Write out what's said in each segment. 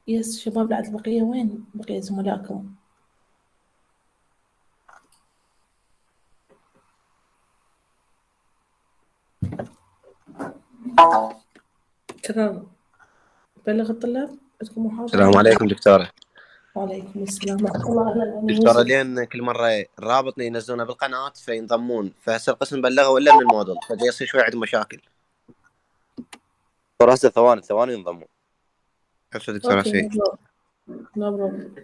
يس شباب، لا البقية وين بقية زملائكم؟ كرر بلغ الطلاب عندكم محاضرة. السلام عليكم دكتورة. وعليكم السلام ورحمة الله. أهلا أنا دكتورة يوسف. لين كل مرة الرابط ينزلونه بالقناة فينضمون، فهسه القسم بلغوا إلا من الموديل، فجاي يصير شوي عندهم مشاكل. دكتورة هسه ثواني ينضمون. عرفت دكتورة أوكي سعيد؟ نو بروبلم.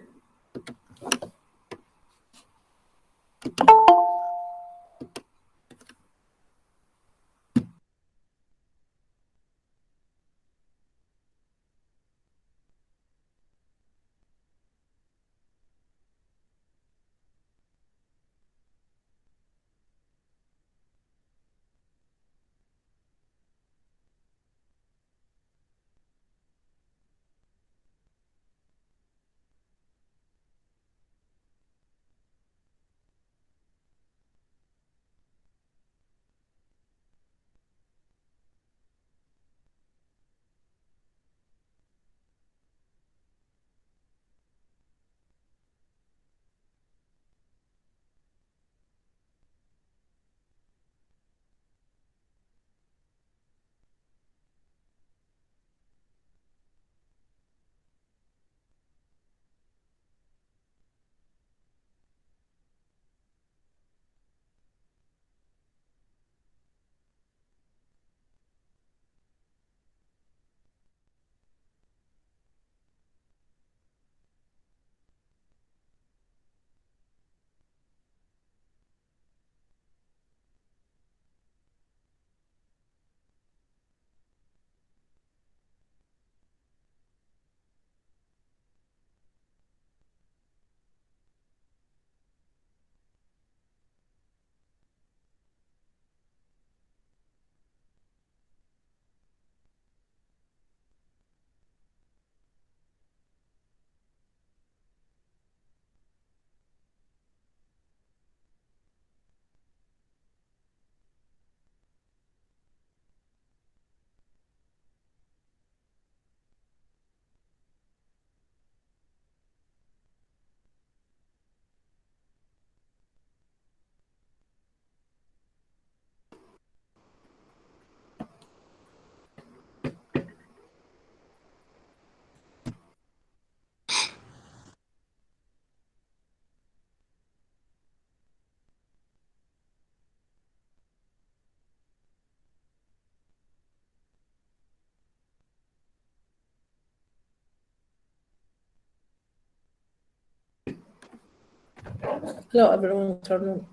Hello everyone, good afternoon.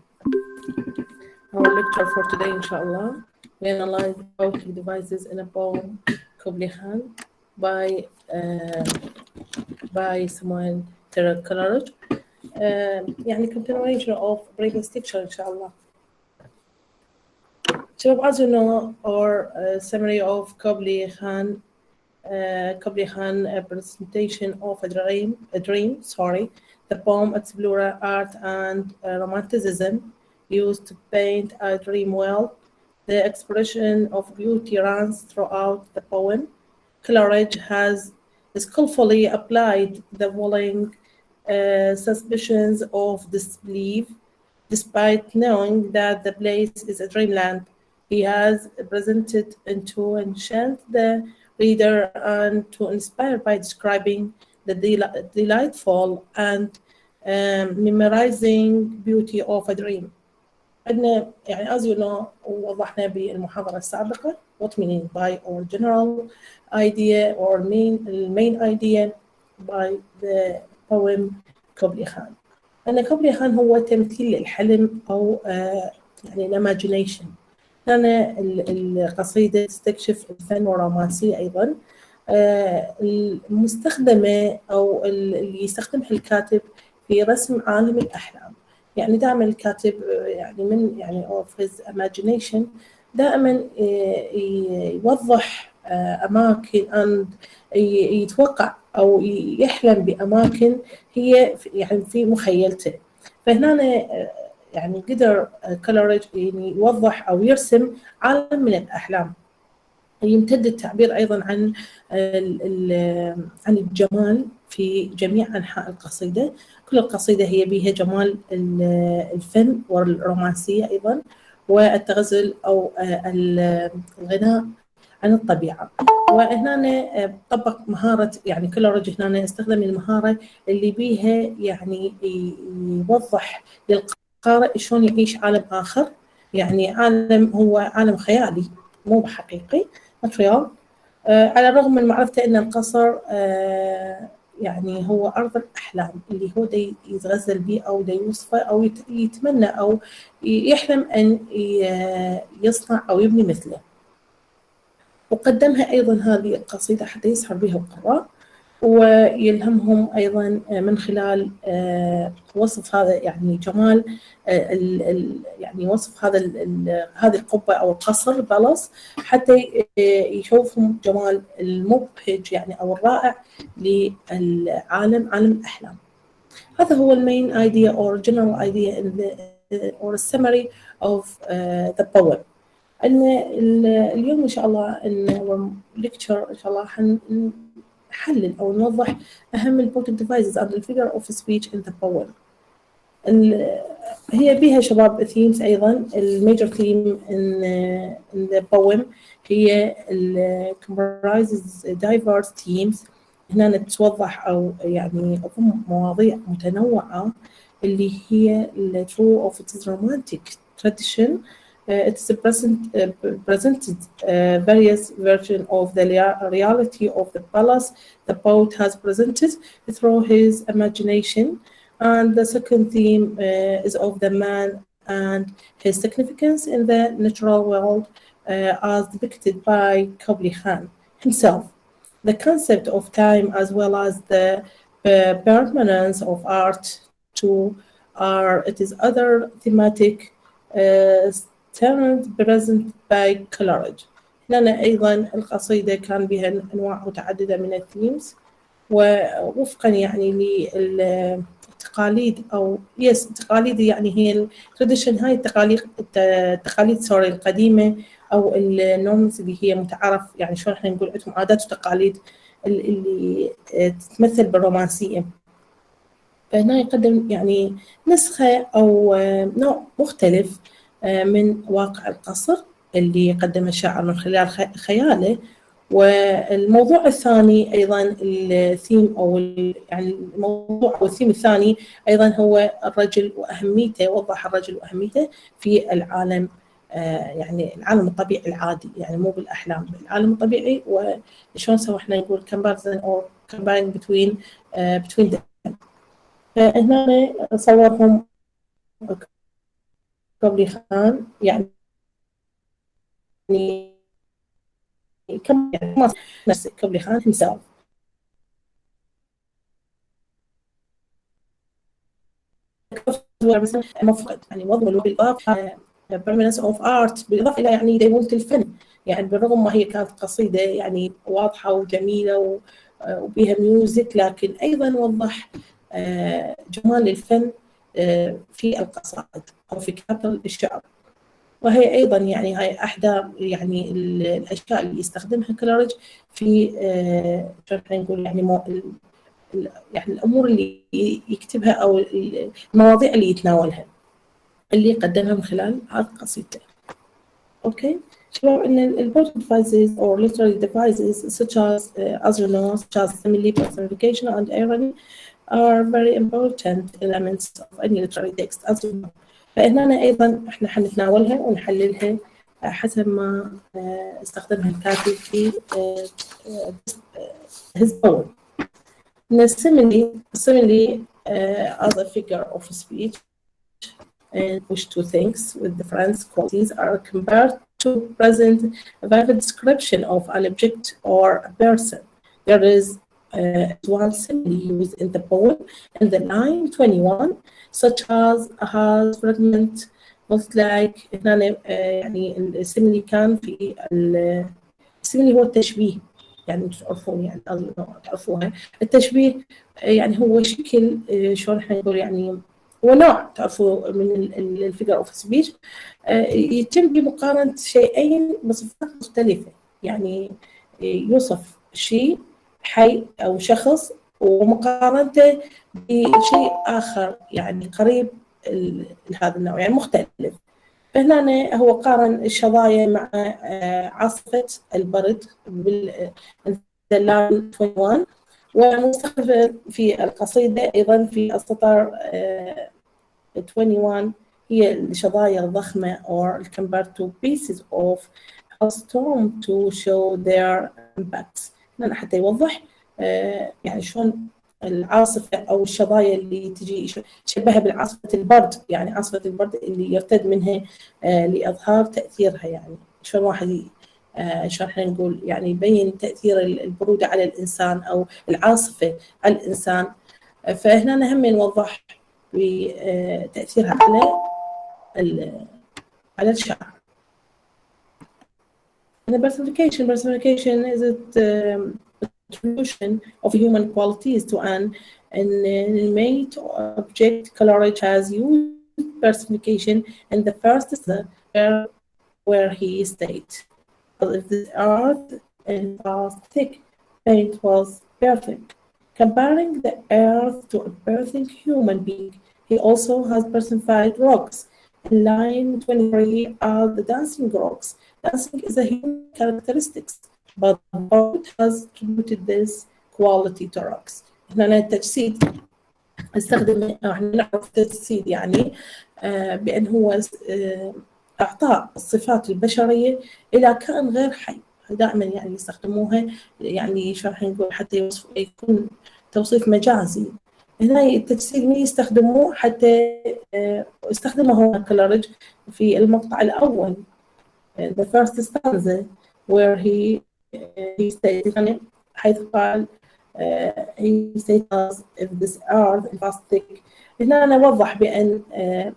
Our lecture for today, inshallah, we analyze voting devices in a poem, kubla by Samuel Terracolorage. يعني continuation of previous lecture, inshallah. So as you know, our summary of Kubla Khan presentation of a dream. The poem explores art and romanticism used to paint a dream well. The expression of beauty runs throughout the poem. Coleridge has skillfully applied the following suspicions of disbelief, despite knowing that the place is a dreamland. He has presented to enchant the reader and to inspire by describing the delightful and memorizing beauty of a dream. عندنا يعني as you know ووضحنا بالمحاضرة السابقة what meaning by or general idea or main idea by the poem كوبلي خان. أن كوبلي خان هو تمثيل الحلم أو يعني الإيماجينيشن. هنا القصيدة تستكشف الفن والرومانسية أيضا المستخدمة أو اللي يستخدمها الكاتب في رسم عالم الأحلام. يعني دائما الكاتب يعني من يعني of his imagination دائما يوضح أماكن and يتوقع أو يحلم بأماكن هي يعني في مخيلته. فهنا يعني قدر كولوريج يعني يوضح أو يرسم عالم من الأحلام. يمتد التعبير أيضا عن عن الجمال في جميع أنحاء القصيدة. كل القصيدة هي بها جمال الفن والرومانسية أيضا، والتغزل أو الغناء عن الطبيعة. وهنا طبق مهارة، يعني كل رجل هنا استخدم المهارة اللي بيها يعني يوضح للقارئ شلون يعيش عالم آخر، يعني عالم هو عالم خيالي مو حقيقي ماتريال. على الرغم من معرفته أن القصر يعني هو أرض الأحلام اللي هو دي يتغزل به أو دي يوصفه أو يتمنى أو يحلم أن يصنع أو يبني مثله. وقدمها أيضا هذه القصيدة حتى يسحر بها القراء ويلهمهم أيضا من خلال وصف هذا يعني جمال يعني وصف هذه القبة أو القصر بالاس، حتى يشوفهم جمال المبهج يعني أو الرائع للعالم، عالم الأحلام. هذا هو المين idea or general idea in the or a summary of the poem. أن اليوم إن شاء الله إن lecture إن شاء الله نحلل أو نوضح أهم ال poetic devices and the figure of speech in the poem. هي بها شباب themes أيضا. major theme in the poem هي comprises diverse themes. هنا توضح أو يعني مواضيع متنوعة اللي هي true of its romantic tradition. It's presented various versions of the reality of the palace the poet has presented through his imagination. And the second theme is of the man and his significance in the natural world as depicted by kubla Khan himself. The concept of time as well as the permanence of art too it is other thematic present by Coleridge. هنا أيضا القصيدة كان بها أنواع متعددة من الثيمز، ووفقا يعني للتقاليد أو التقاليد يعني هي التراديشن، هاي التقاليد سوري القديمة أو النورمز اللي هي متعارف يعني شلون احنا نقول عندهم عادات وتقاليد اللي تتمثل بالرومانسية. فهنا يقدم يعني نسخة أو نوع مختلف من واقع القصر اللي قدمه الشاعر من خلال خياله. والموضوع الثاني أيضا الثيم أو يعني الموضوع أو الثيم الثاني أيضا هو الرجل وأهميته، وضح الرجل وأهميته في العالم يعني العالم الطبيعي العادي، يعني مو بالأحلام، بالعالم الطبيعي، وشون سوى احنا نقول comparison or comparing between them. فهنا صورهم kubla Khan يعني كم يعني نفس kubla Khan himself. مفقد يعني وضع بالإضافة permanence of art بالإضافة إلى يعني ديمونة الفن، يعني بالرغم ما هي كانت قصيدة يعني واضحة وجميلة وبها ميوزك، لكن أيضا وضح جمال الفن في القصائد أو في كتابة الشعر. وهي أيضا يعني هاي أحدى يعني الأشياء اللي يستخدمها كوليريدج في نقول يعني يعني الأمور اللي يكتبها أو المواضيع اللي يتناولها اللي قدمها من خلال هذه القصيدة. أوكي شباب، إن البوت devices or literary devices such as you know, such as simile, personification and irony are very important elements of any literary text as you know. فإننا أيضا إحنا حنتناولها ونحللها حسب ما استخدمها الكاتب في his poem. Simile as a figure of speech in which two things with different qualities are compared to present a vivid description of an object or a person. There is one simile used in the poem in the line 21 such as has fragment most like هنا يعني السيميلي كان في السيميلي هو التشبيه، يعني تعرفون يعني تعرفوها التشبيه يعني هو شكل شلون احنا نقول يعني هو نوع تعرفوا من الفيجر اوف سبيتش يتم بمقارنة شيئين بصفات مختلفة. يعني يوصف شيء حي أو شخص ومقارنته بشيء آخر يعني قريب لهذا النوع يعني مختلف. هنا هو قارن الشظايا مع عاصفة البرد بالدلال 21 ومستخدمة في القصيدة أيضا في السطر 21 هي الشظايا الضخمة or compared to pieces of a storm to show their impacts. هنا حتى يوضح يعني شلون العاصفة أو الشظايا اللي تجي شبهها بالعاصفة البرد، يعني عاصفة البرد اللي يرتد منها لإظهار تأثيرها، يعني شلون واحد شلون احنا نقول يعني يبين تأثير البرودة على الإنسان أو العاصفة على الإنسان. فهنا نهم نوضح بتأثيرها على الشعر. And the personification is a attribution of human qualities to an inanimate object. Coleridge has used personification in the first step where he states, if the earth was thick, paint was perfect. Comparing the earth to a birthing human being, he also has personified rocks. In line 23 are the dancing rocks. Dancing is a human characteristic, but the poet has attributed this quality to rocks. هنا التجسيد استخدم احنا نعرف التجسيد يعني بأن هو إعطاء الصفات البشرية إلى كائن غير حي. دائما يعني يستخدموها يعني شو راح نقول حتى يكون توصيف مجازي. هنا التجسيد مين يستخدموه حتى استخدمه هو كولريدج في المقطع الأول the first stanza where he stated يعني حيث قال he states if this earth was thick. هنا أنا أوضح بأن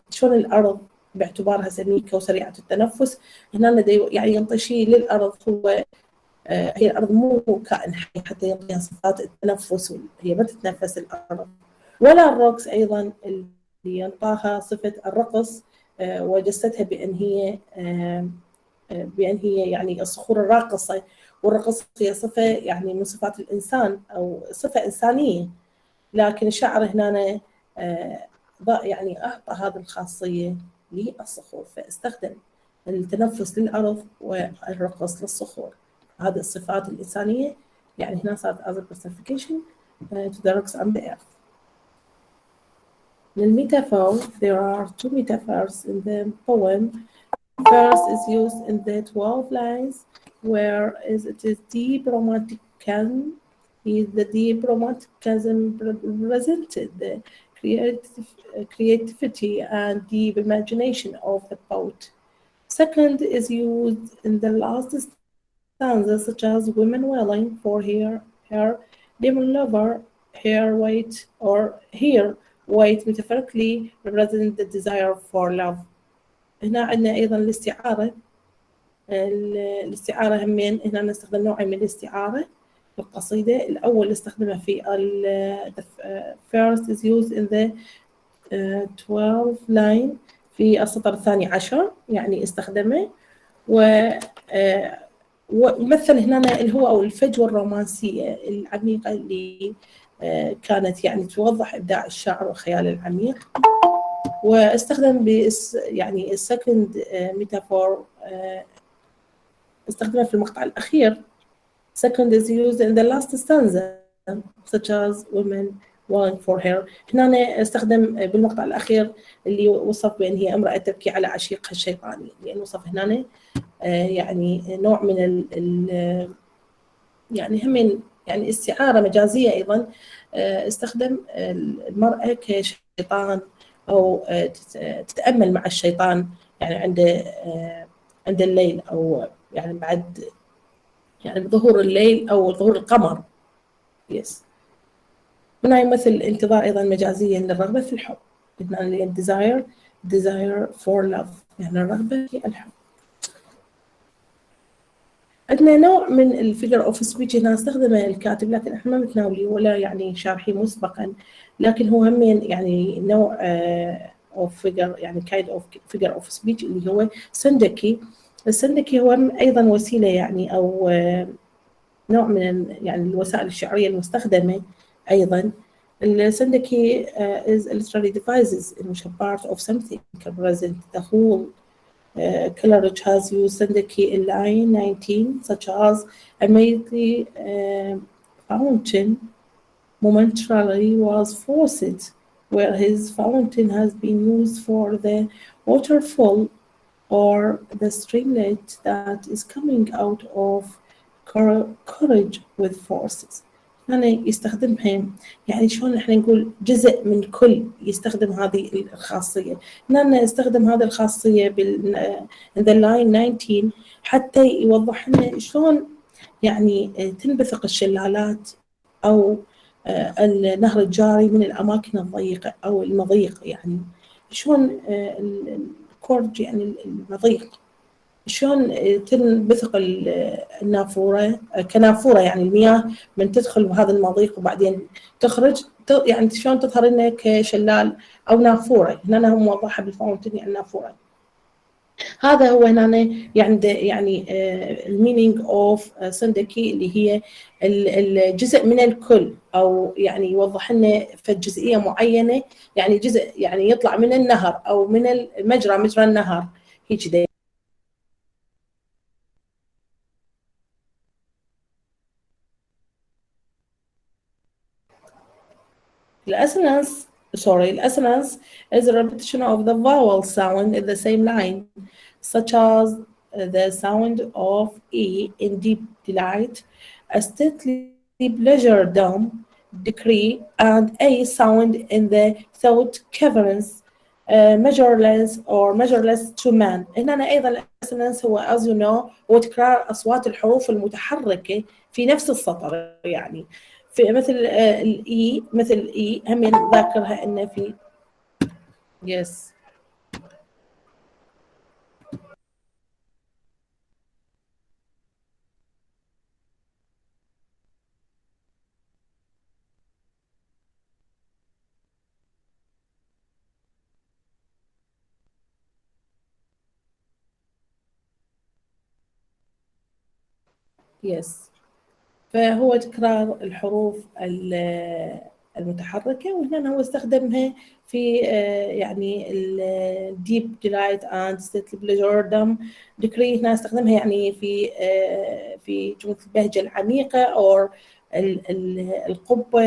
شلون الأرض باعتبارها سميكة وسريعة التنفس. هنا يعني ينطي شيء للأرض هو هي الأرض مو كائن حي حتى يعطيها صفات التنفس، هي ما تتنفس الأرض. ولا الروكس أيضا اللي ينطاها صفة الرقص وجستها بأن هي يعني الصخور الراقصة، والرقص هي صفة يعني من صفات الإنسان أو صفة إنسانية، لكن الشاعر هنا يعني أعطى هذه الخاصية للصخور فاستخدم التنفس للأرض والرقص للصخور. هذه الصفات الإنسانية يعني هنا صارت as a personification to the rocks and the earth. للميتافور there are two metaphors in the poem. First is used in the 12 lines where it is deep romantic chasm. The deep romantic chasm represented the creativity and deep imagination of the poet. Second is used in the last stanza, such as women wailing for her demon lover, her wait, or here wait metaphorically represent the desire for love. هنا عندنا أيضا الاستعارة همين. هنا نستخدم نوعين من الاستعارة في القصيدة. الأول استخدمه في the first is used in the 12 line في السطر 12 يعني استخدمه ومثل هنا اللي هو أو الفجوة الرومانسية العميقة اللي كانت يعني توضح إبداع الشاعر والخيال العميق. واستخدم يعني السكند ميتافور استخدمه في المقطع الأخير. Second is used in the last stanza such as women wailing for her. هنا استخدم بالمقطع الأخير اللي وصف بأن هي امرأة تبكي على عشيقها الشيطاني، لأن وصف هنا يعني نوع من يعني هم يعني استعارة مجازية أيضا. استخدم المرأة كشيطان أو تتأمل مع الشيطان يعني عند الليل أو يعني بعد يعني بظهور الليل أو ظهور القمر. يس. هنا يمثل انتظار أيضا مجازيا للرغبة في الحب. هنا desire for love يعني الرغبة في الحب. عندنا نوع من الفيجر اوف سبيتش هنا استخدمه الكاتب، لكن احنا ما متناوليه ولا يعني شارحيه مسبقا، لكن هو همين يعني نوع اوف فيجر يعني كايند اوف فيجر اوف سبيتش اللي هو سندكي. السندكي هو أيضا وسيلة يعني أو نوع من يعني الوسائل الشعرية المستخدمة أيضا. السندكي is literally devices in which a part of something can represent the whole. Coleridge has used syndicate in line 19, such as immediately fountain momentarily was forced, where his fountain has been used for the waterfall or the streamlet that is coming out of courage with forces. يعني يستخدمها يعني شلون احنا نقول جزء من كل يستخدم هذه الخاصية. هنا يستخدم هذه الخاصية in the line 19 حتى يوضح لنا شلون يعني تنبثق الشلالات أو النهر الجاري من الأماكن الضيقة أو المضيقة، يعني شلون الكورج يعني المضيق شلون تنبثق النافورة كنافورة، يعني المياه من تدخل بهذا المضيق وبعدين تخرج يعني شلون تظهر لنا كشلال أو نافورة. هنا هم موضحها بالفاونتين يعني نافورة. هذا هو هنا يعني المينينج اوف سندكي اللي هي الجزء من الكل، او يعني يوضح لنا في جزئيه معينه، يعني جزء يعني يطلع من النهر او من مجرى النهر هيك ده. الاسونانس الاسونانس is a repetition of the vowel sound in the same line, such as the sound of E in deep delight, a stately pleasure, dumb, decree, and A sound in the thought caverns, measureless or measureless to man. هنا أيضا الأسونانس هو as you know هو تكرار أصوات الحروف المتحركة في نفس السطر، يعني في مثل الإي، مثل الإي هم نذكرها إنه في yes. yes. فهو تكرار الحروف المتحركة، وهنا هو استخدمها في يعني الديب ديلايت اند ستيتلي بليجر دم ديكري. هنا استخدمها يعني في جملة البهجة العميقة أو القبة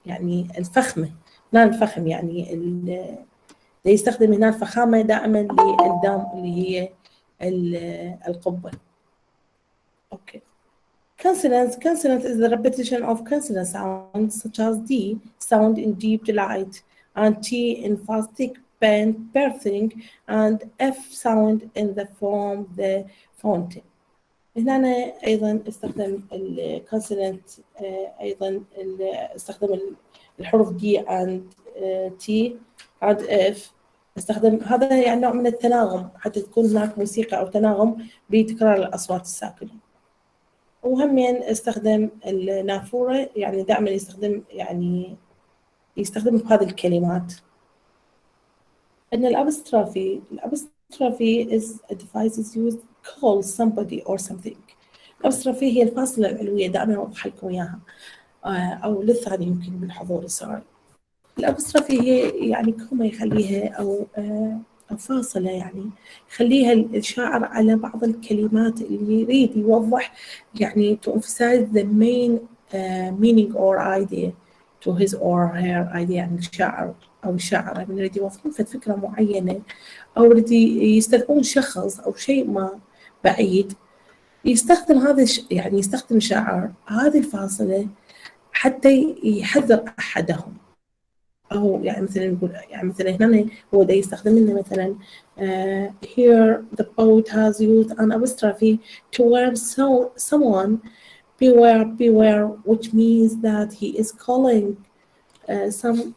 يعني الفخمة. هنا الفخم يعني يستخدم هنا الفخامة دائما للدم اللي هي القبة. اوكي. Consonant is the repetition of consonant sounds such as D sound in deep delight, and T in fastic birthing, and F sound in the form the fountain. هنا أنا أيضا استخدم الكونسونانت أيضا استخدم الحروف D and T and F. استخدم هذا يعني نوع من التناغم حتى تكون هناك موسيقى أو تناغم بتكرار الأصوات الساكنة. وهمين استخدم النافورة، يعني دائما يستخدم بهذه الكلمات. إن الأبسترافي is a device is used to call somebody or something. الأبسترافي هي الفاصلة العلوية، دائما أوضح لكم إياها أو للثاني يمكن بالحضور السؤال. الأبسترافي هي يعني كومة يخليها أو فاصلة، يعني يخليها الشاعر على بعض الكلمات اللي يريد يوضح، يعني to emphasize the main meaning or idea to his or her idea. يعني الشاعر أو الشاعرة من يريد يوصلون فكرة معينة أو يريد يستدعون شخص أو شيء ما بعيد، يستخدم هذا يعني يستخدم الشاعر هذه الفاصلة حتى يحذر أحدهم. أو يعني مثلا نقول يعني مثلا هنا هو ده يستخدم لنا مثلا here the poet has used an apostrophe to warn someone beware, which means that he is calling some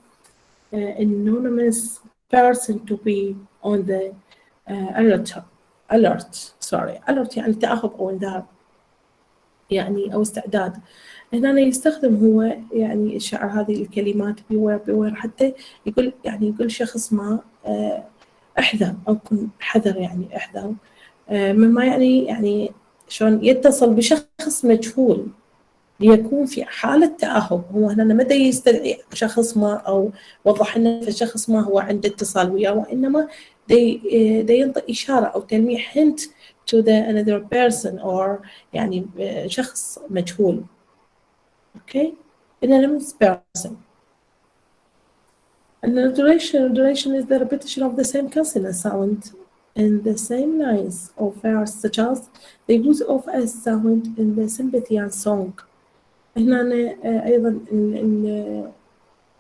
anonymous person to be on the alert يعني تأهب أو انذار يعني أو استعداد. هنا يستخدم هو يعني الشاعر هذه الكلمات beware حتى يقول يعني يقول شخص ما احذر أو كن حذر، يعني احذر مما يعني شلون يتصل بشخص مجهول ليكون في حالة تأهب. هو هنا ما دا يستدعي شخص ما أو وضح لنا الشخص ما هو عنده اتصال وياه، وإنما دا ينطي إشارة أو تلميح hint to the another person or يعني شخص مجهول. okay anonymous person. And the duration is the repetition of the same consonant sound in the same lines or verse, such as the use of a sound in the sympathy and song. هنا أيضا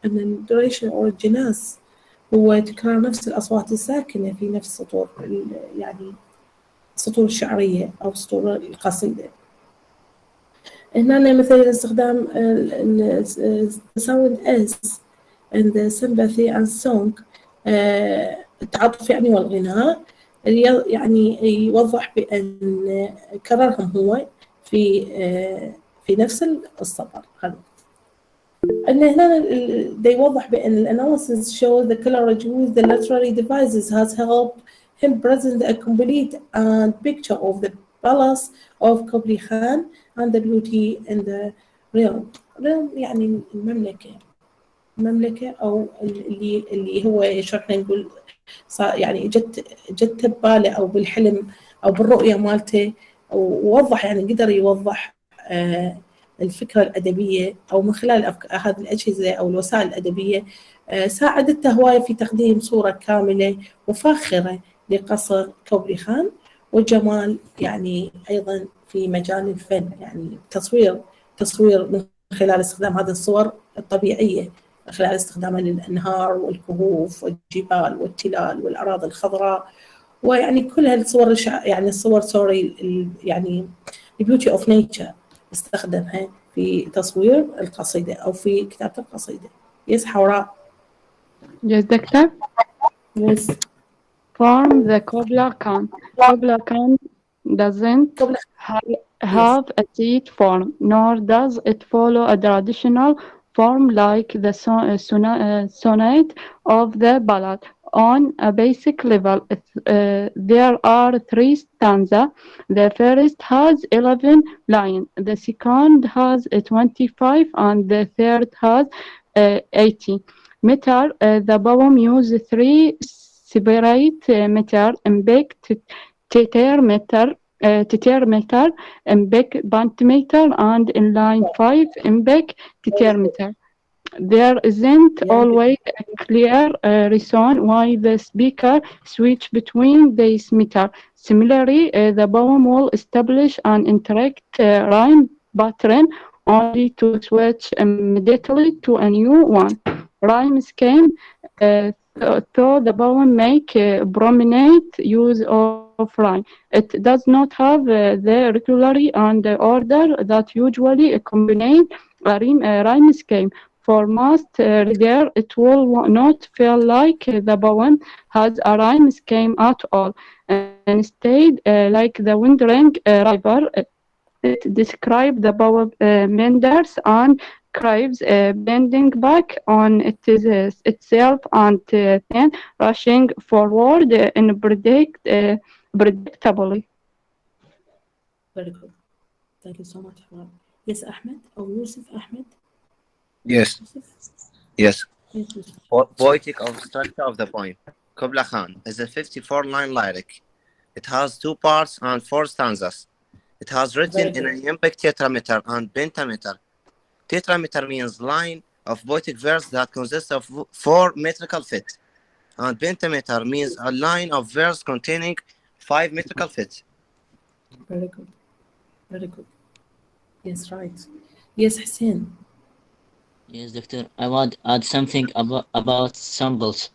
الدوريشن أو الجناس هو تكرار نفس الأصوات الساكنة في نفس سطور، يعني السطور الشعرية أو سطور القصيدة. هنا مثلا استخدام sound S in the sympathy and song التعاطف يعني والغناء، يعني يوضح بأن كررهم هو في نفس السطر. أن هنا يوضح بأن الanalysis shows the coverage with the literary devices has helped him present a complete and picture of the palace of Kubla Khan and the beauty in the realm. يعني المملكة أو اللي هو شو احنا نقول يعني جت بباله أو بالحلم أو بالرؤية مالته، ووضح يعني قدر يوضح الفكرة الأدبية أو من خلال هذه الأجهزة أو الوسائل الأدبية ساعدته هواية في تقديم صورة كاملة وفاخرة لقصر كوبري خان والجمال، يعني أيضا في مجال الفن، يعني تصوير من خلال استخدام هذه الصور الطبيعية، من خلال استخدامها للأنهار والكهوف والجبال والتلال والأراضي الخضراء، ويعني كل هالصور يعني الصور يعني beauty of nature استخدمها في تصوير القصيدة أو في كتابة القصيدة. Yes, حوراء. Yes, doctor. Yes. From the Kubla Khan. Kubla Khan doesn't have a seat form, nor does it follow a traditional form like the sonnet of the ballad. On a basic level, there are 3 stanzas. The first has 11 lines, the second has 25, and the third has 80. Meter, the poem uses 3 separate meter, iambic, tetrameter, iambic, pentameter, and in line 5, iambic, tetrameter. There isn't always a clear reason why the speaker switch between these meters. Similarly, the poem will establish an incorrect rhyme pattern only to switch immediately to a new one. Rhyme scheme, though the poem make prominent use of rhyme, it does not have the regularity and the order that usually accompany a rhyme scheme. For most reader, it will not feel like the poem has a rhyme scheme at all. Instead, like the wandering river, it describes the poem meanders and craves bending back on itself and then rushing forward predictably. Very good. Thank you so much. Yes, Ahmed or Yusuf Ahmed? Yes. Yes. Yes. Poetic of structure of the poem. Kubla Khan is a 54-line lyric. It has 2 parts and 4 stanzas. It has written in an iambic tetrameter and pentameter. Tetrameter means line of poetic verse that consists of 4 metrical feet, and pentameter means a line of verse containing 5 metrical feet. Very good. Very good. Yes, right. Yes, Hussein. Yes, doctor. I want to add something about symbols.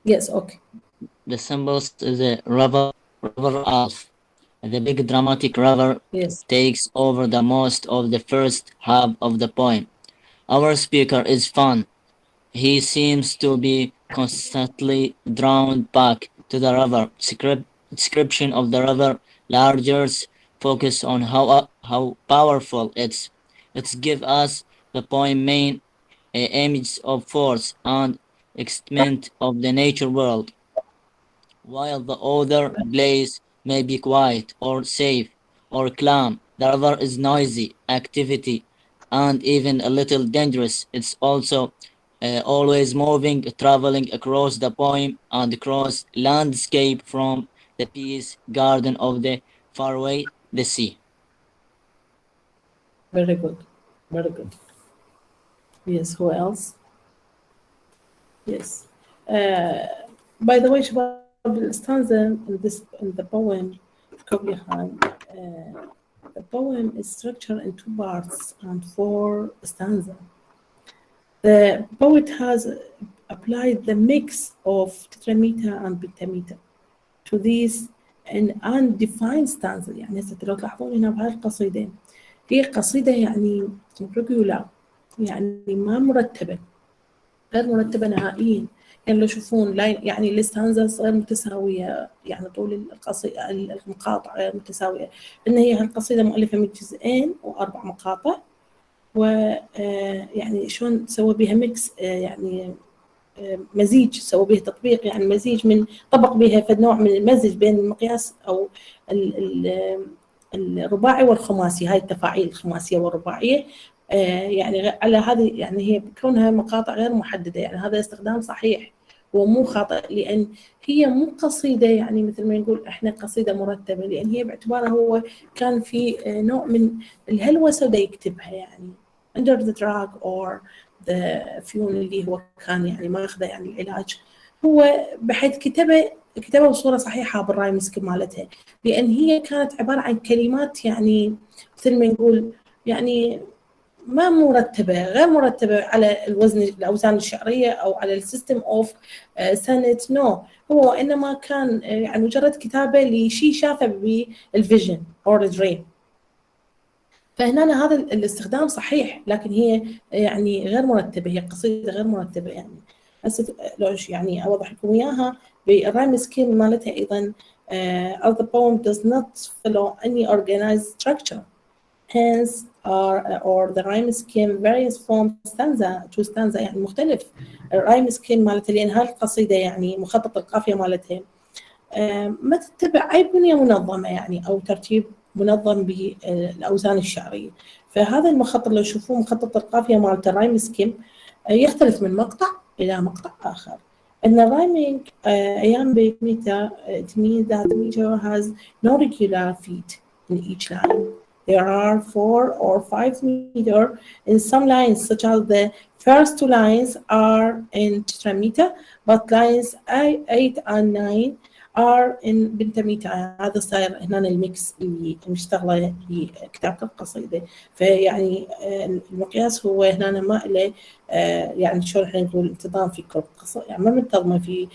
Yes, okay. The symbols is a river Alf. The big dramatic river takes over the most of the first half of the poem. Our speaker is fun. He seems to be constantly drawn back to the river. Description of the river, larger focus on how powerful it gives us the poem main image of force and extent of the nature world, while the other place may be quiet or safe or calm. The river is noisy, activity, and even a little dangerous. It's also always moving, traveling across the poem and across landscape from the peace garden of the faraway the sea. Very good. Very good. Yes, who else? Yes. By the way, شباب الستانزا in the poem كوبلي خان, the poem is structured in 2 parts and 4 stanzas. The poet has applied the mix of tetrameter and pentameter to these in undefined stanza. يعني هسه لو تلاحظون هنا بهاي القصيدة هي قصيدة يعني regular، يعني ما مرتبة، غير مرتبة نهائيا. يعني لو تشوفون يعني الستانزاز غير متساوية، يعني طول القصيدة المقاطع غير متساوية، إن هي هالقصيدة مؤلفة من 2 و4 مقاطع، ويعني شلون سوى بها ميكس، يعني مزيج، سوى بها تطبيق، يعني مزيج من طبق بها فد نوع من المزج بين المقياس أو الرباعي والخماسي، هاي التفاعيل الخماسية والرباعية، يعني على هذه، يعني هي كونها مقاطع غير محددة، يعني هذا استخدام صحيح ومو خاطئ، لأن هي مو قصيدة يعني مثل ما نقول إحنا قصيدة مرتبة، لأن هي باعتباره هو كان في نوع من الهلوسة وده يكتبها، يعني under the drug or the fuel اللي هو كان يعني ماخذه يعني العلاج، هو بحيث كتبه بصورة صحيحة بالرايم سكيم مالتها، لأن هي كانت عبارة عن كلمات يعني مثل ما نقول يعني ما مرتبة، غير مرتبة على الأوزان الشعرية أو على السيستم أوف سنت، نو، هو إنما كان يعني مجرد كتابة لشيء شافه بالفيجن أو دريم. فهنا هذا الاستخدام صحيح، لكن هي يعني غير مرتبة، هي قصيدة غير مرتبة. يعني هسه لو يعني أوضح لكم إياها بالرايم سكيم مالتها أيضا. as the poem does not follow any organized structure, hence or the rhyme scheme varies from stanza to stanza، يعني مختلف الرايم سكيم مالتها، لأن هاي القصيدة يعني مخطط القافية مالتها ما تتبع أي بنية منظمة، يعني أو ترتيب منظم بالأوزان الشعرية. فهذا المخطط لو تشوفوه مخطط القافية مالت الرايم سكيم يختلف من مقطع إلى مقطع آخر. In the rhyming iambic meter, it means that the meter has no regular feet in each line. There are 4 or 5 meter in some lines, such as the first 2 lines are in tetrameter, but lines 8 and 9 are in pentameter. هذا صاير هنا الميكس اللي مشتغله لكتابة القصيدة. فيعني المقياس هو هنا ما له يعني شلون احنا نقول انتظام في كل قصة، يعني ما منتظمة في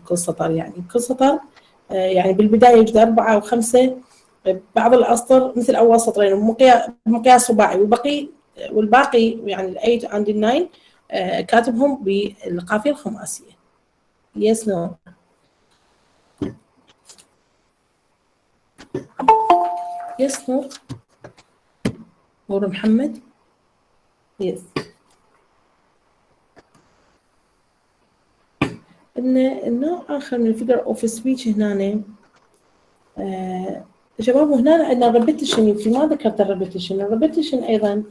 كل سطر، يعني كل سطر يعني بالبداية يوجد 4 أو 5 بعض الأسطر مثل أول سطرين بمقياس رباعي، والباقي يعني ال 8 and 9 كاتبهم بالقافية الخماسية. Yes, no. Yes, نور محمد. Yes. النوع آخر من الفيجر أوف سبيتش هنا شباب، وهنا عندنا repetition. يمكن ما ذكرت الريبيتيشن أيضا.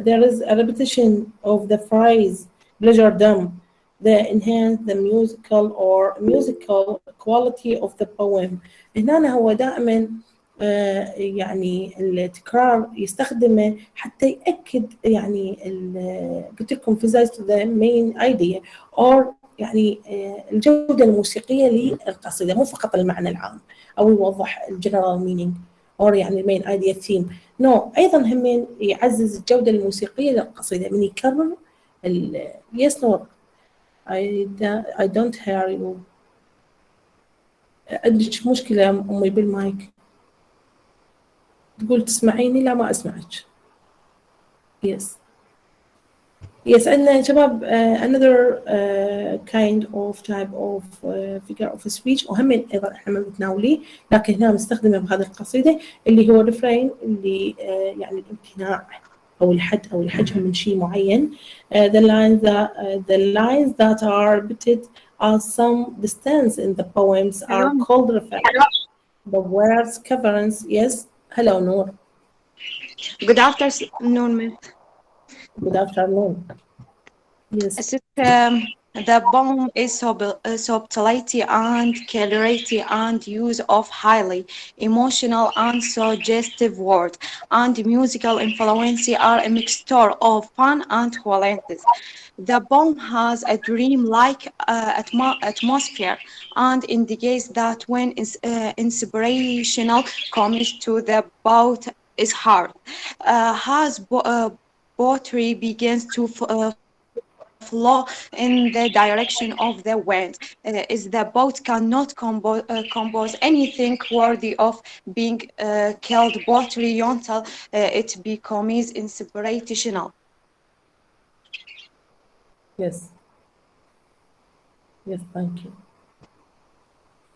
There is a repetition of the phrase pleasure dumb that enhance the musical quality of the poem. هنا هو دائما يعني التكرار يستخدمه حتى يأكد يعني قلت لكم emphasize the main idea or يعني الجودة الموسيقية للقصيدة، مو فقط المعنى العام أو يوضح الجنرال مينينج أو يعني المين idea theme. أيضا هم يعزز الجودة الموسيقية للقصيدة من يكرر yes no I don't hear you. عندك مشكلة أمي بالمايك، تقول تسمعيني؟ لا ما أسمعك. yes عندنا شباب another kind of type of figure of speech، وهم أيضا إحنا ما بنتناوليه، لكن هنا مستخدمة بهذه القصيدة اللي هو refrain، اللي يعني الامتناع أو الحد أو الحجم من شيء معين. The lines that are repeated at some distance in the poems are called reference. The words coverings. Yes. Hello, Noor. Good afternoon, Miss. Good afternoon. Yes. The poem is subtlety and clarity and use of highly emotional and suggestive words and musical influence are a mixture of fun and qualities. The poem has a dream-like atmosphere and indicates that when inspirational comes to the poet is hard. Poetry begins to flow in the direction of the wind. Is the poet cannot compose anything worthy of being called poetry until it becomes inspirational. Yes. Yes, thank you.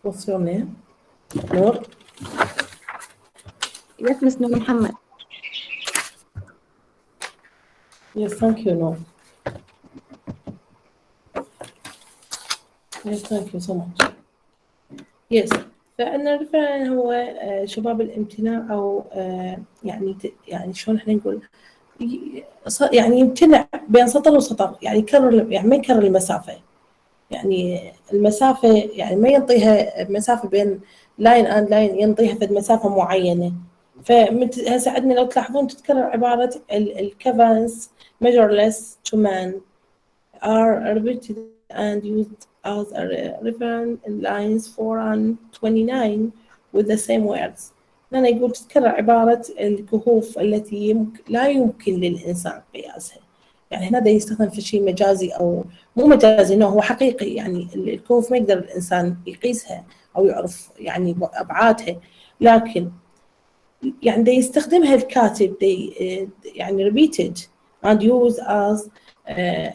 What's your name? Noor? Yes, Miss Noor Muhammad. Yes, thank you, Noor. Yes, thank you so much. Yes. فإن الريفرن هو شباب الامتناع أو يعني شلون احنا نقول يعني يمتنع بين سطر وسطر، يعني يكرر، يعني ما يكرر المسافة، يعني المسافة يعني ما ينطيها مسافة بين لاين اند لاين، ينطيها في مسافة معينة. فهسه عندنا لو تلاحظون تتكرر عبارة الكفانس measureless to man are repeated and used as a reference in lines 4 and 29 with the same words. هنا يقول تتكرر عبارة الكهوف التي لا يمكن للإنسان قياسها. يعني هنا ده يستخدم في شيء مجازي أو مو مجازي، إنه هو حقيقي، يعني الكهوف ما يقدر الإنسان يقيسها أو يعرف يعني أبعادها، لكن يعني ده يستخدمها الكاتب يعني repeated and used as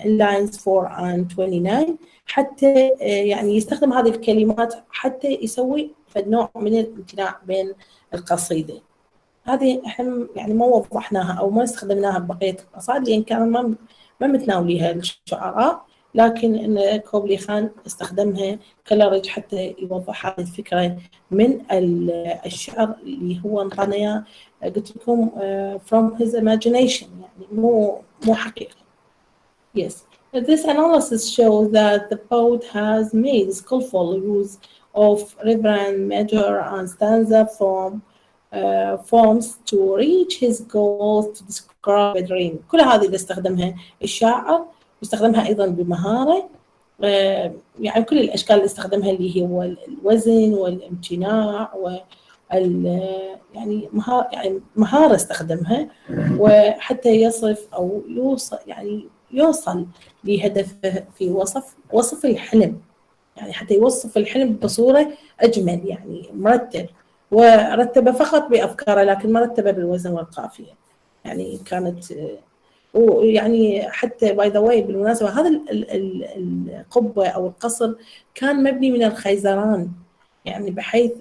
in lines 4 and 29 حتى يعني يستخدم هذه الكلمات حتى يسوي نوع من الامتناع بين القصيدة. هذه احنا يعني ما وضحناها او ما استخدمناها ببقية القصائد لان كانوا ما متناوليها الشعراء، لكن ان كوبلي خان استخدمها كلارج حتى يوضح هذه الفكرة من الشعر اللي هو انطناه قلت لكم from his imagination، يعني مو حقيقي. Yes. This analysis shows that the poet has made skillful use of reverent measure and stanza forms to reach his goals to describe a dream. كل هذه اللي استخدمها الشاعر واستخدمها أيضا بمهارة، يعني كل الأشكال اللي استخدمها اللي هو الوزن والامتناع يعني مهارة استخدمها، وحتى يصف أو يوصل يعني يوصل لهدفه في وصف الحلم، يعني حتى يوصف الحلم بصورة أجمل، يعني مرتب، ورتبه فقط بأفكاره لكن مرتبه بالوزن والقافية. يعني كانت ويعني حتى باي ذا واي بالمناسبة هذا القبة أو القصر كان مبني من الخيزران، يعني بحيث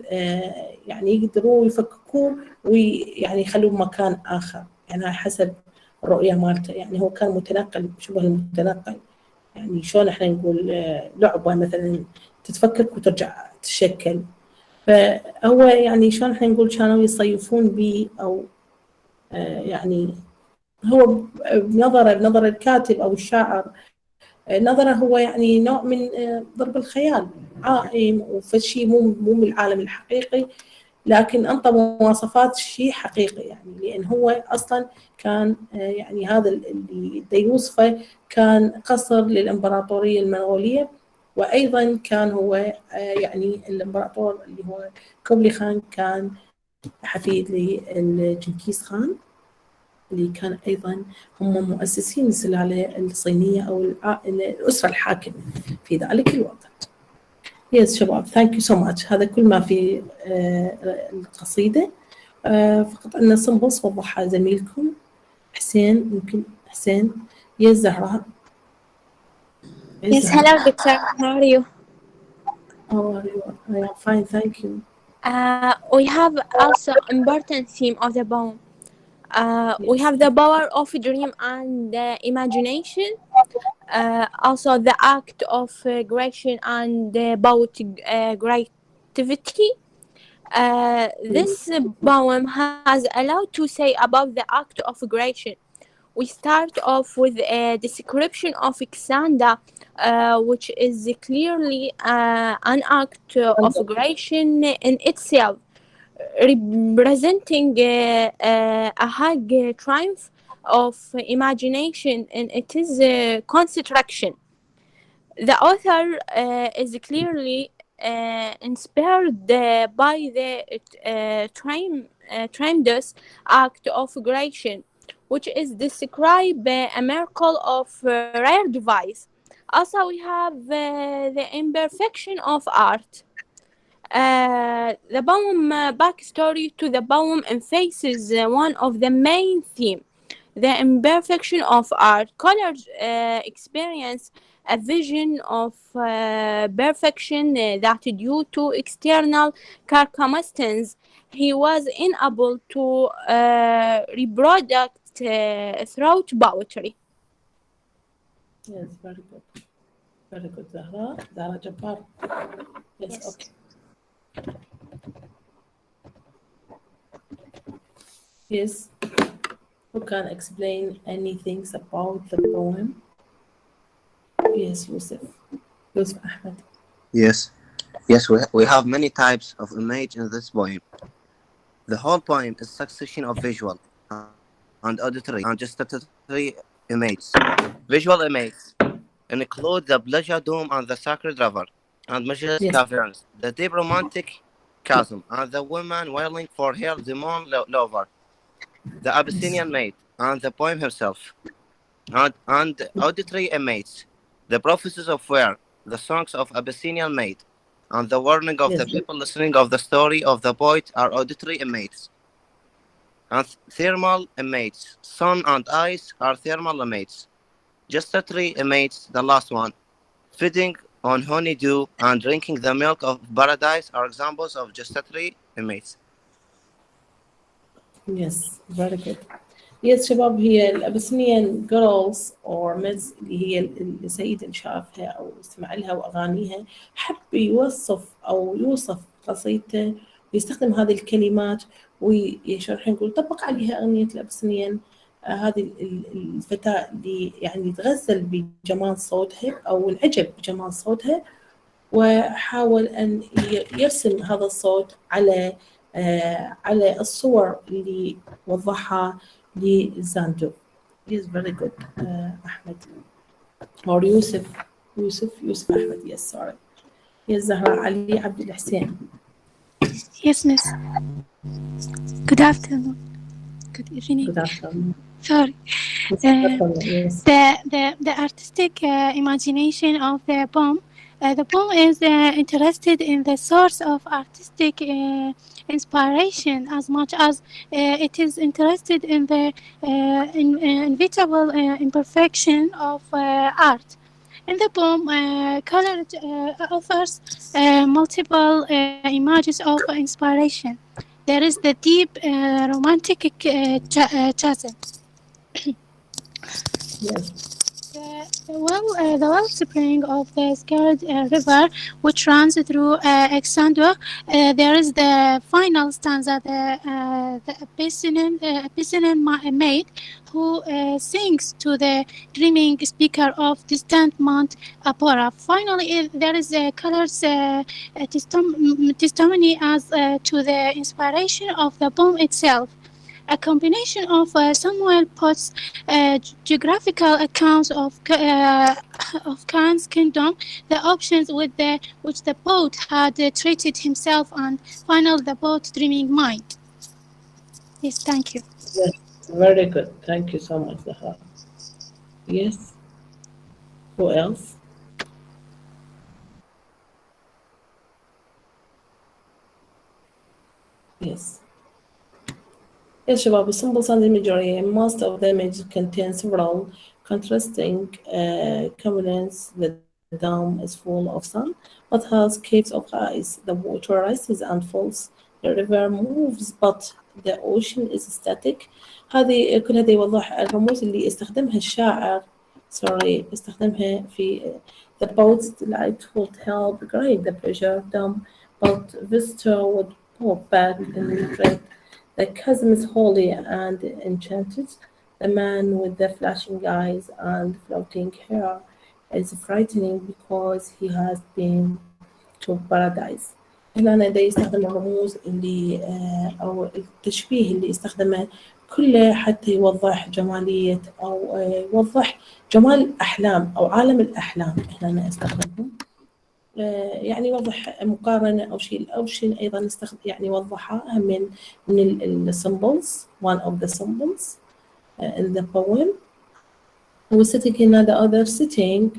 يعني يقدروا يفككوه ويعني يخلوه مكان آخر، يعني حسب الرؤية مالته. يعني هو كان متنقل، شبه المتنقل، يعني شلون احنا نقول لعبة مثلا تتفكك وترجع تشكل، فهو يعني شلون احنا نقول كانوا يصيفون به أو يعني هو بنظر الكاتب أو الشاعر، نظره هو يعني نوع من ضرب الخيال، عائم وفشي مو من العالم الحقيقي، لكن أنطى مواصفات شيء حقيقي، يعني لأن هو أصلا كان يعني هذا اللي يوصفه كان قصر للإمبراطورية المغولية، وأيضا كان هو يعني الإمبراطور اللي هو كوبلي خان كان حفيد لجنكيز خان اللي كان أيضا هم مؤسسين السلالة الصينية أو الأسرة الحاكمة في ذلك الوقت. يس شباب thank you so much. هذا كل ما في القصيدة، فقط أن سنبص وضحها زميلكم حسين. يمكن حسين. يس زهراء. Yes, hello, Victor. How are you? How are you? I am fine, thank you. We have also important theme of the poem. We have the power of dream and imagination. Also the act of creation and about creativity. This poem has a lot to say about the act of creation. We start off with a description of Xanda, which is clearly an act of creation in itself, representing a high triumph of imagination in its construction. The author is clearly inspired by the tremendous act of creation, which is described a miracle of rare device. Also, we have the imperfection of art. The poem backstory to the poem emphasizes one of the main themes, the imperfection of art. Colors experience a vision of perfection that due to external circumstances he was unable to reproduce throughout poetry. Yes, very good. Very good, Zahra. Zahra Jabbar. Yes, okay. Yes. Who can explain anything about the poem? Yes, Yusuf. Yusuf Ahmed. Yes, we have many types of image in this poem. The whole poem is succession of visual and auditory and gustatory images. Visual images include the pleasure dome and the sacred river and majestic caverns, the deep romantic chasm, and the woman wailing for her demon lover, the Abyssinian maid, and the poem herself, and auditory images, the prophecies of Ware, the songs of Abyssinian maid, and the warning of the people listening of the story of the poet are auditory images. And thermal images, sun and ice are thermal images. Gustatory images, the last one, feeding on honeydew and drinking the milk of paradise are examples of gustatory images. Yes, very good. Yes شباب, هي الأبسنيان girls or maids اللي هي السيد اللي شافها أو استمع لها وأغانيها حب يوصف قصيدته ويستخدم هذه الكلمات ويشرح نقول طبق عليها أغنية الأبسنيان. هذه الفتاة اللي يعني تغزل بجمال صوتها أو انعجب بجمال صوتها وحاول أن يرسم هذا الصوت على الصور اللي وضحها لزاندو. Yes, very good, Ahmed. Or Yusuf Ahmed, yes, sorry. Yes, Zahra Ali Abdul Hussein. Yes, miss. Good afternoon. Good evening. Good afternoon. Sorry. Yes. The artistic imagination of the poem. The poem is interested in the source of artistic inspiration as much as it is interested in the inevitable imperfection of art. In the poem, color offers multiple images of inspiration. There is the deep romantic chasm. Yes. The wellspring of the sacred river, which runs through Exandua. There is the final stanza, the Abyssinian maid, who sings to the dreaming speaker of distant Mount Apora. Finally, there is a color's testimony as to the inspiration of the poem itself. A combination of Samuel Potts' geographical accounts of Khan's kingdom, the options with which the poet had treated himself, and finally the poet's dreaming mind. Yes, thank you. Yes, very good. Thank you so much, Zahra. Yes. Who else? Yes. Yes, Shabab, simple sound imagery. Most of the images contain several contrasting components. The dome is full of sun, but has caves of ice. The water rises and falls. The river moves, but the ocean is static. هذه كل هذا يوضح الرموز اللي استخدمها الشاعر استخدمها في the boats delight would help grade the pleasure dumb but visitor would pop back in regret. The chasm is holy and enchanted. The man with the flashing eyes and floating hair is frightening because he has been to paradise. هنا ده يستخدم الرموز اللي أو التشبيه اللي استخدمه كله حتى يوضح جمالية أو يوضح جمال الأحلام أو عالم الأحلام. هنا استخدمهم يعني يوضح مقارنة أو شيء أيضا يعني يوضحها من السيمبلز one of the symbols in the poem. وsitting in the other sitting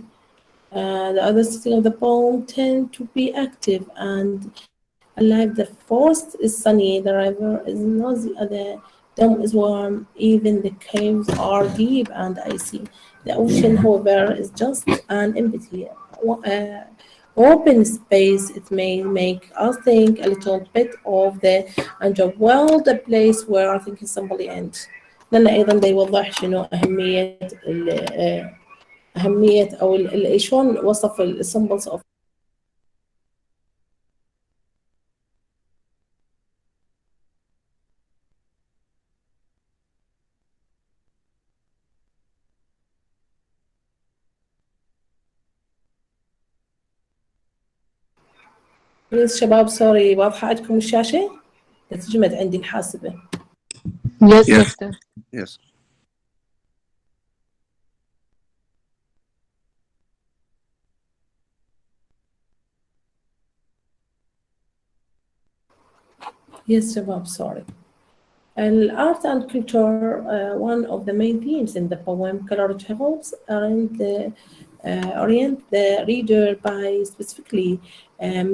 of the poem tend to be active and alive. The forest is sunny, the river is noisy, the dome is warm, even the caves are deep and icy. The ocean, however, is just an empty, open space. It may make us think a little bit of the underworld, a place where I think somebody ends. لأن أيضا ده يوضح شنو أهمية أو شلون وصف السيمبلز أوف بليز شباب سوري واضحة عندكم الشاشة؟ تتجمد عندي الحاسبة. Yes, Yes. doctor. Yes. Yes شباب sorry. Art and culture, one of the main themes in the poem, Color Travels, orient the reader by specifically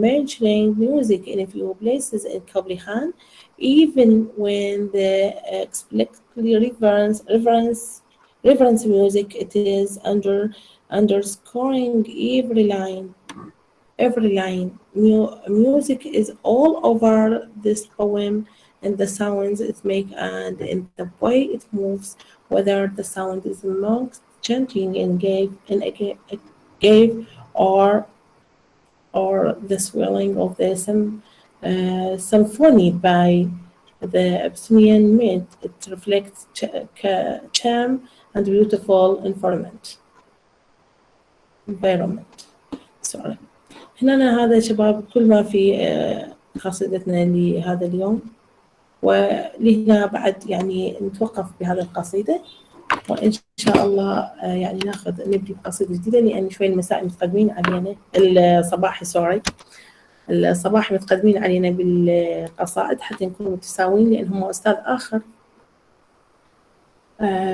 mentioning music in a few places in Kubla Khan, even when the explicitly reference music, it is underscoring every line. Music is all over this poem, in the sounds it makes and in the way it moves, whether the sound is amongst chanting in a cave or the swelling of the symphony by the Abyssinian myth. It reflects charm and beautiful environment. Sorry. هنا هذا شباب كل ما في قصيدتنا لهذا اليوم، ولهنا بعد يعني نتوقف بهذه القصيدة، وإن شاء الله يعني نبدي بقصيدة جديدة، لأن شوي المساء متقدمين علينا الصباح متقدمين علينا بالقصائد حتى نكون متساويين، لأن هم أستاذ آخر،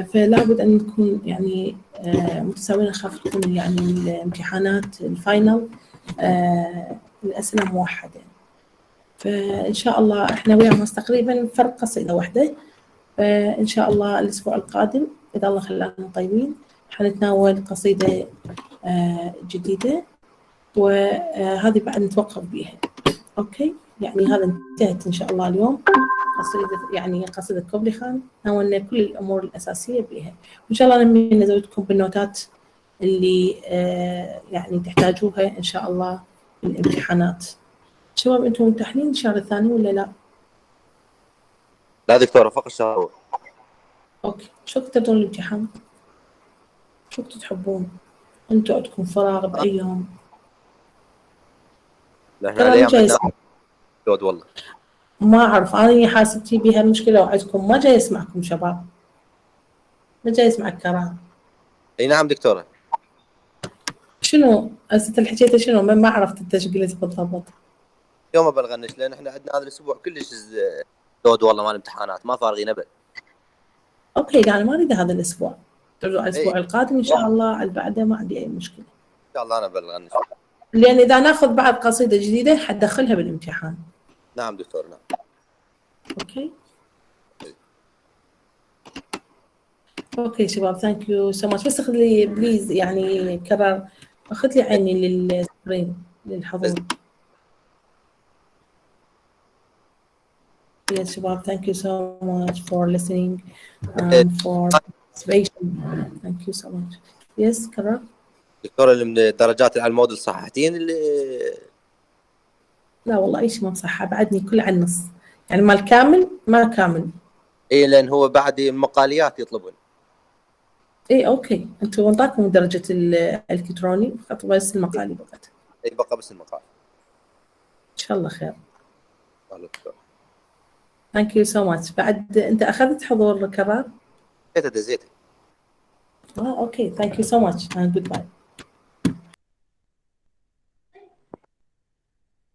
فلا بد أن نكون يعني متساويين. أخاف تكون يعني الامتحانات الفاينل الأسئلة موحدة، فإن شاء الله إحنا وياهم تقريبا فرق قصيدة واحدة. فإن شاء الله الأسبوع القادم إذا الله خلانا طيبين حنتناول قصيدة جديدة، وهذه بعد نتوقف بيها. أوكي، يعني هذا انتهت إن شاء الله اليوم قصيدة كوبلي خان، ناولنا كل الأمور الأساسية بيها، وإن شاء الله نمي نزودكم بالنوتات اللي يعني تحتاجوها إن شاء الله بالامتحانات. شباب أنتم ممتحنين الشهر الثاني ولا لا؟ لا دكتورة، فقط الشهر. أوكي، شو تقدرون الامتحان؟ شو تحبون؟ أنتم عندكم فراغ بأي يوم؟ لا احنا الأيام عندنا لود والله. ما أعرف، أنا حاسبتي بها المشكلة وعندكم ما جاي أسمعكم شباب، ما جاي أسمع الكلام. أي نعم دكتورة. شنو أنت الحكيت شنو؟ ما عرفت التشكيلة بالضبط. يوم بلغنش، لأن احنا عندنا هذا الأسبوع كلش لود والله، مال امتحانات ما فارغين أبد. أوكي، يعني ما أريد هذا الأسبوع، ترجع الأسبوع القادم إن شاء الله، على بعده ما عندي أي مشكلة. إن شاء الله أنا بلغنش. لأن إذا ناخذ بعد قصيدة جديدة حدخلها بالامتحان. نعم دكتور، نعم. أوكي. أوكي شباب، ثانك يو سو ماتش. بس أخذ لي بليز يعني كرر، أخذ لي عيني للسكرين للحضور. Yes, Shabab, thank you so much for listening and for participation. Thank you so much. Yes, Kara? دكتورة اللي من الدرجات على الموديل صححتين اللي لا والله أي شيء ما صح، بعدني كل على النص، يعني ما الكامل ما كامل. إيه لأن هو بعد مقاليات يطلبون. إيه أوكي، أنتوا انطاكم درجة الإلكتروني فقط بس المقالي فقط. إيه بقى بس المقال. إن شاء الله خير. الله دكتور. Thank you so much. بعد أنت أخذت حضور كرار؟ دزيته. أوكي. Thank you so much and goodbye.